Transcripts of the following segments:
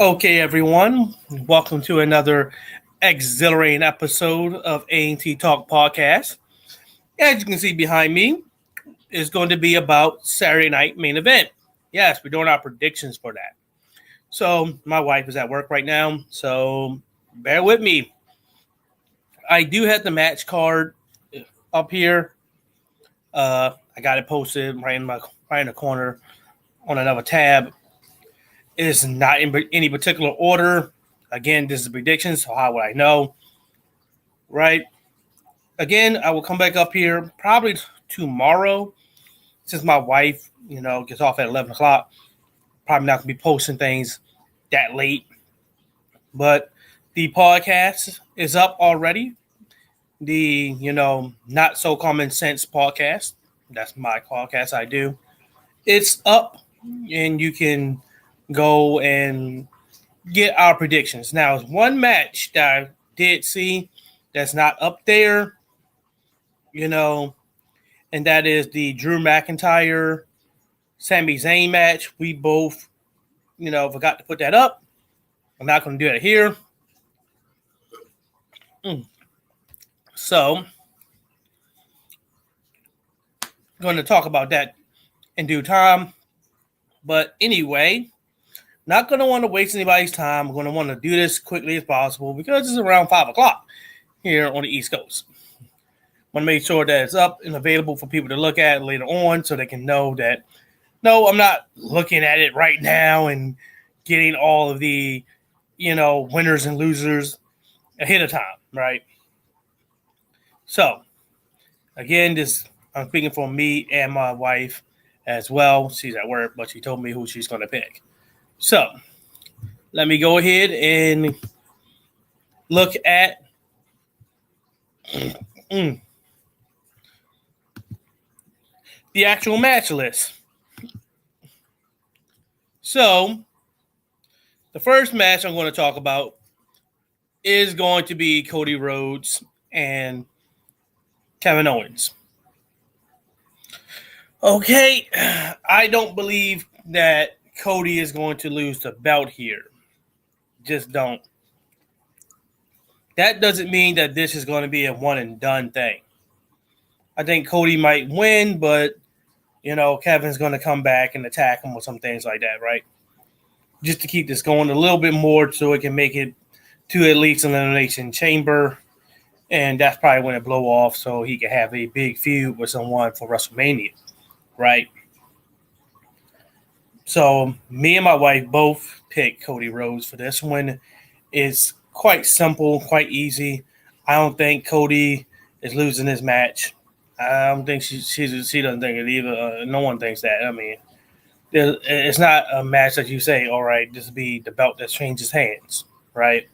Okay, everyone, welcome to another exhilarating episode of A&T Talk Podcast. As you can see behind me, is going to be about Saturday night main event. Yes, we're doing our predictions for that. So my wife is at work right now, so bear with me. I do have the match card up here. I got it posted right in the corner on another tab. It is not in any particular order. Again, this is predictions, so how would I know? Right? Again, I will come back up here probably tomorrow since my wife, gets off at 11 o'clock. Probably not going to be posting things that late. But the podcast is up already. The, Not So Common Sense podcast. That's my podcast I do. It's up and you can go and get our predictions. Now, it's one match that I did see that's not up there, and that is the Drew McIntyre Sami Zayn match. We both, forgot to put that up. I'm not going to do that here. So, I'm going to talk about that in due time. But anyway, not going to want to waste anybody's time. I'm going to want to do this quickly as possible because it's around 5 o'clock here on the East Coast. Want to make sure that it's up and available for people to look at later on so they can know that, no, I'm not looking at it right now and getting all of the, winners and losers ahead of time, right? So, again, I'm speaking for me and my wife as well. She's at work, but she told me who she's going to pick. So, let me go ahead and look at the actual match list. So, the first match I'm going to talk about is going to be Cody Rhodes and Kevin Owens. Okay, I don't believe that Cody is going to lose the belt here. Just don't. That doesn't mean that this is going to be a one and done thing. I think Cody might win, but, Kevin's going to come back and attack him or some things like that, right? Just to keep this going a little bit more so it can make it to at least an Elimination Chamber. And that's probably when it blow off so he can have a big feud with someone for WrestleMania, right? So me and my wife both picked Cody Rhodes for this one. It's quite simple, quite easy. I don't think Cody is losing this match. I don't think she doesn't think it either. No one thinks that. I mean, it's not a match that you say, all right, this will be the belt that changes hands, right?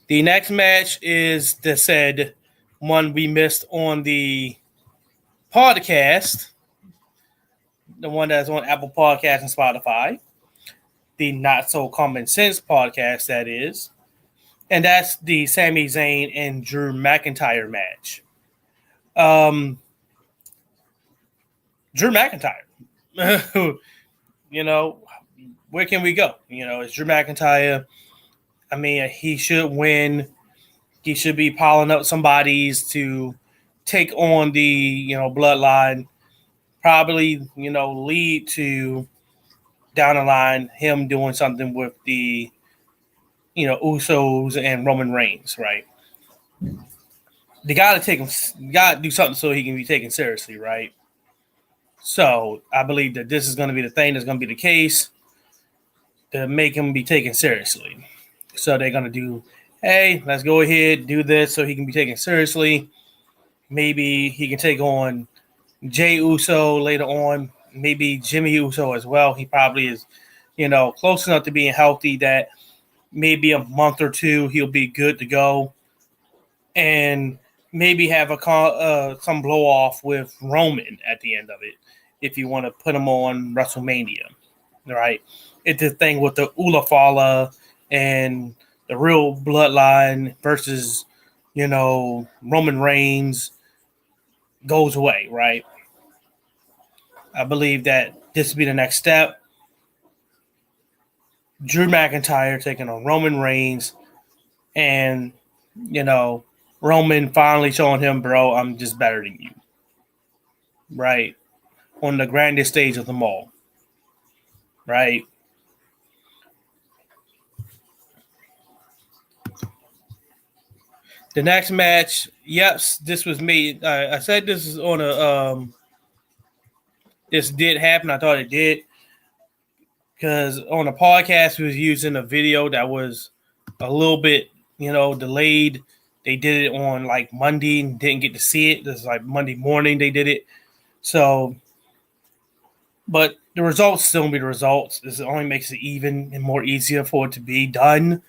The next match is the said one we missed on the podcast, the one that's on Apple Podcasts and Spotify, the Not So Common Sense podcast, that is. And that's the Sami Zayn and Drew McIntyre match. Drew McIntyre. Where can we go? It's Drew McIntyre. I mean, he should win. He should be piling up some bodies to take on the, bloodline. Probably, lead to down the line him doing something with the, Usos and Roman Reigns, right? They got to do something so he can be taken seriously, right? So I believe that this is going to be the thing that's going to be the case to make him be taken seriously. So they're going to do, hey, let's go ahead, do this so he can be taken seriously. Maybe he can take on Jey Uso later on. Maybe Jimmy Uso as well. He probably is, close enough to being healthy that maybe a month or two he'll be good to go. And maybe have some blow off with Roman at the end of it if you want to put him on WrestleMania, right? It's the thing with the Ula Fala and the real bloodline versus, Roman Reigns goes away, right? I believe that this will be the next step. Drew McIntyre taking on Roman Reigns, and Roman finally showing him, bro, I'm just better than you, right? On the grandest stage of them all, right? The next match, yes, this was me. I said this is on a this did happen. I thought it did because on the podcast we was using a video that was a little bit delayed. They did it on like Monday and didn't get to see it. This is like Monday morning they did it. So, but the results still be the results. This only makes it even and more easier for it to be done.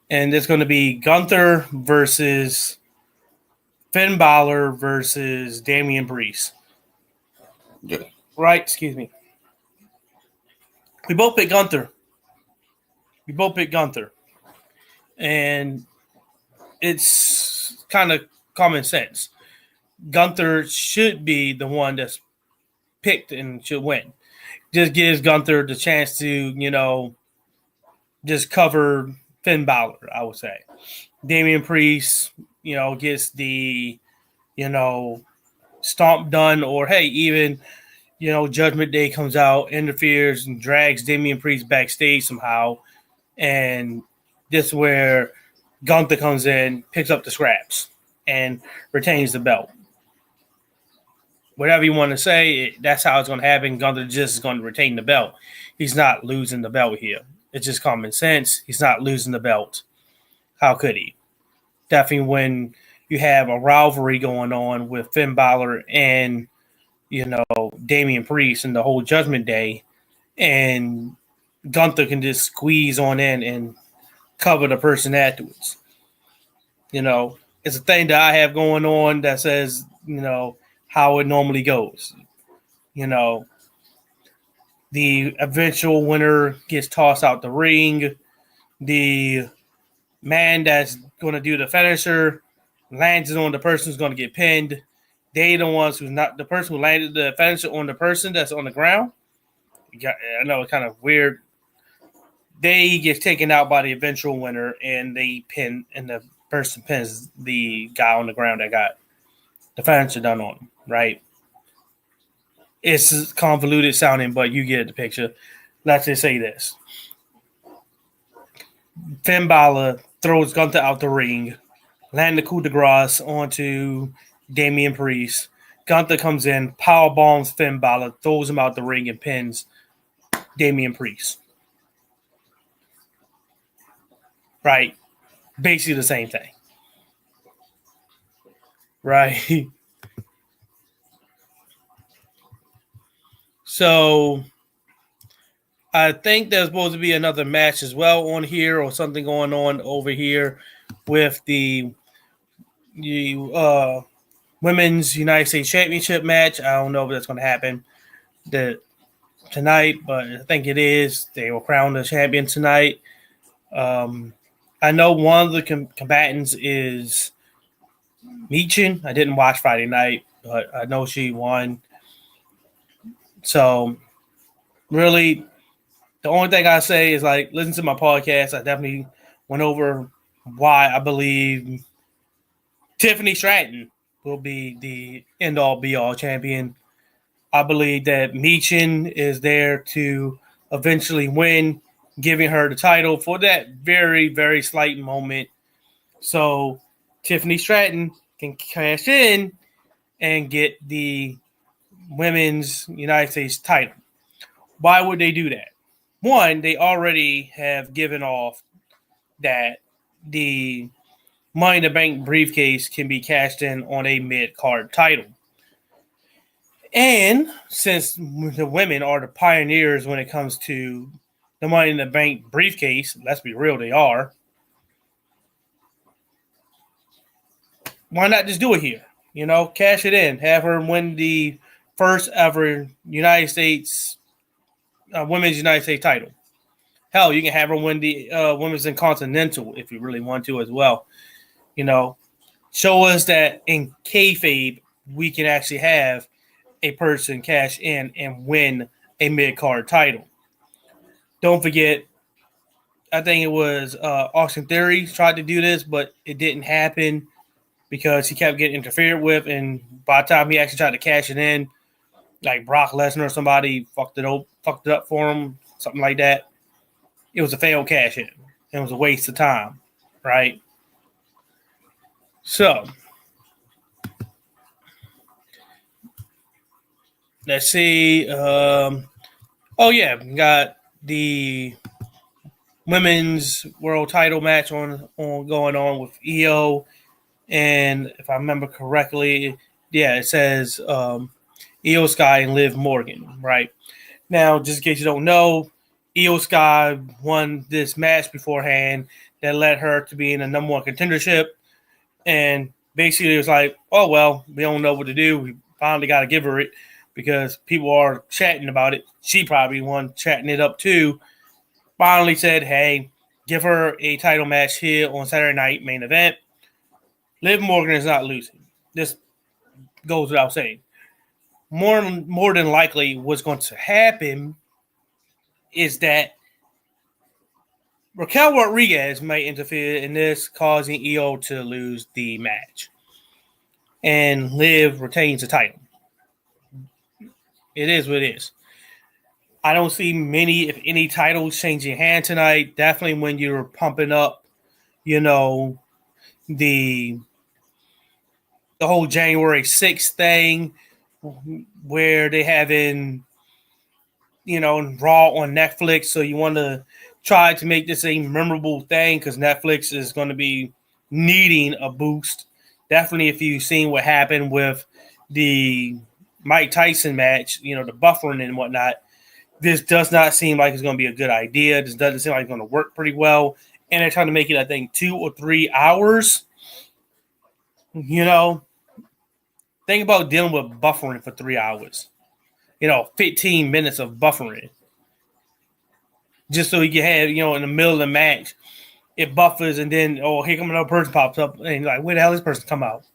And it's going to be Gunther versus Finn Balor versus Damian Priest. Yeah. Right, excuse me. We both picked Gunther. And it's kind of common sense. Gunther should be the one that's picked and should win. Just gives Gunther the chance to, just cover Finn Balor, I would say. Damian Priest, gets the, stomp done, or hey, even, Judgment Day comes out, interferes, and drags Damian Priest backstage somehow. And this is where Gunther comes in, picks up the scraps, and retains the belt. Whatever you want to say, that's how it's going to happen. Gunther just is going to retain the belt. He's not losing the belt here. It's just common sense. He's not losing the belt. How could he? Definitely when you have a rivalry going on with Finn Balor and, Damian Priest and the whole Judgment Day, and Gunther can just squeeze on in and cover the person afterwards. It's a thing that I have going on that says, how it normally goes. The eventual winner gets tossed out the ring. The man that's going to do the finisher lands it on the person who's going to get pinned. They the ones who's not the person who landed the finisher on the person that's on the ground. I know it's kind of weird. They get taken out by the eventual winner, and they pin, and the person pins the guy on the ground that got the finisher done on him, right? It's convoluted sounding, but you get the picture. Let's just say this. Finn Balor throws Gunther out the ring, land the coup de grace onto Damian Priest. Gunther comes in, power bombs Finn Balor, throws him out the ring, and pins Damian Priest. Right? Basically the same thing. Right? So I think there's supposed to be another match as well on here, or something going on over here with the Women's United States Championship match. I don't know if that's going to happen tonight, but I think it is. They will crown the champion tonight. I know one of the combatants is Michin. I didn't watch Friday night, but I know she won. So, really, the only thing I say is, listen to my podcast. I definitely went over why I believe Tiffany Stratton will be the end-all, be-all champion. I believe that Michin is there to eventually win, giving her the title for that very, very slight moment. So Tiffany Stratton can cash in and get the Women's United States title. Why would they do that? One, they already have given off that the Money in the Bank briefcase can be cashed in on a mid-card title. And since the women are the pioneers when it comes to the Money in the Bank briefcase, let's be real, they are. Why not just do it here? Cash it in. Have her win the first ever United States Women's United States title. Hell, you can have her win the Women's Intercontinental if you really want to as well. Show us that in kayfabe we can actually have a person cash in and win a mid-card title. Don't forget, I think it was Austin Theory tried to do this, but it didn't happen because he kept getting interfered with, and by the time he actually tried to cash it in, like Brock Lesnar or somebody fucked it up for him, something like that. It was a failed cash in. It was a waste of time, right? So let's see. Oh yeah, we got the women's world title match on going on with Io, and if I remember correctly, yeah, it says Io Sky and Liv Morgan, right? Now, just in case you don't know, Io Sky won this match beforehand that led her to be in a number one contendership, and basically it was like, oh well, we don't know what to do. We finally got to give her it because people are chatting about it. She probably won chatting it up too. Finally said, hey, give her a title match here on Saturday night main event. Liv Morgan is not losing. This goes without saying. More than likely, what's going to happen is that Raquel Rodriguez may interfere in this, causing Io to lose the match. And Liv retains the title. It is what it is. I don't see many, if any, titles changing hand tonight. Definitely when you're pumping up, the whole January 6th thing where they having, Raw on Netflix. So you want to try to make this a memorable thing because Netflix is going to be needing a boost. Definitely if you've seen what happened with the Mike Tyson match, the buffering and whatnot, this does not seem like it's going to be a good idea. This doesn't seem like it's going to work pretty well. And they're trying to make it, I think, 2 or 3 hours. Think about dealing with buffering for 3 hours. 15 minutes of buffering. Just so you can have, in the middle of the match, it buffers and then, here comes another person pops up. And you're like, where the hell this person come out?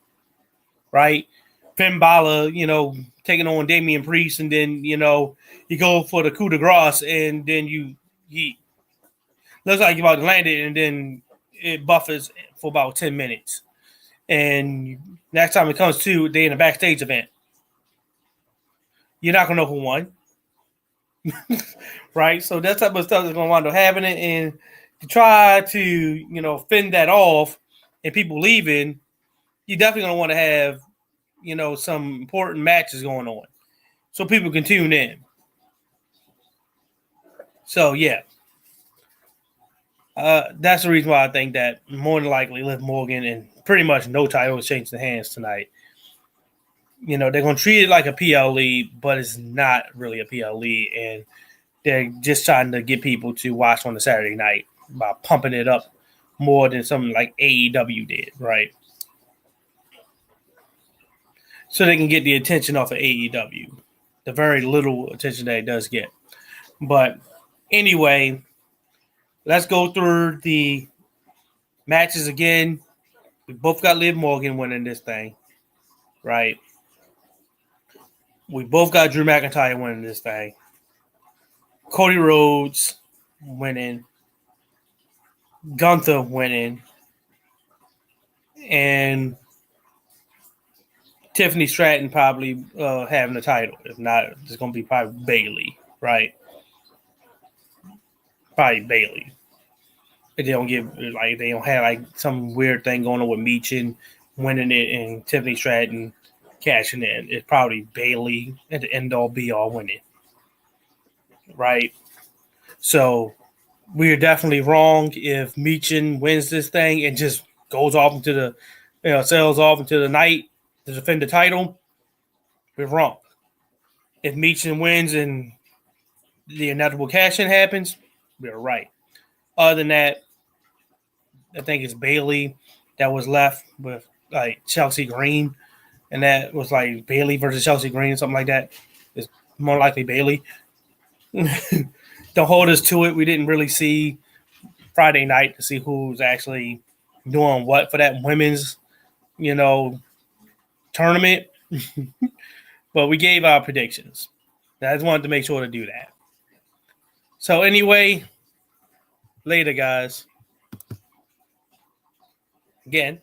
Right? Finn Balor, taking on Damian Priest, and then, you go for the coup de grace, and then he looks like you're about to land it, and then it buffers for about 10 minutes. And next time it comes to, they're in a backstage event. You're not going to know who won. Right? So that type of stuff is going to wind up happening. And to try to, fend that off and people leaving, you're definitely going to want to have, some important matches going on so people can tune in. So, yeah. That's the reason why I think that more than likely Liv Morgan and pretty much no title change the hands tonight. They're going to treat it like a PLE, but it's not really a PLE. And they're just trying to get people to watch on the Saturday night by pumping it up more than something like AEW did, right? So they can get the attention off of AEW. The very little attention that it does get. But anyway, let's go through the matches again. We both got Liv Morgan winning this thing, right? We both got Drew McIntyre winning this thing. Cody Rhodes winning. Gunther winning. And Tiffany Stratton probably having the title. If not, it's going to be probably Bayley, right? Probably Bayley. If they don't they don't have some weird thing going on with Meechin winning it and Tiffany Stratton cashing in. It's probably Bayley at the end all be all winning. Right? So we're definitely wrong if Meechin wins this thing and just goes off into the, sails off into the night to defend the title. We're wrong. If Meechin wins and the inevitable cash-in happens, we're right. Other than that, I think it's Bayley that was left with Chelsea Green, and that was Bayley versus Chelsea Green, something like that. It's more likely Bayley. Don't hold us to it. We didn't really see Friday night to see who's actually doing what for that women's, tournament. But we gave our predictions. I just wanted to make sure to do that. So anyway, Later, guys. Again.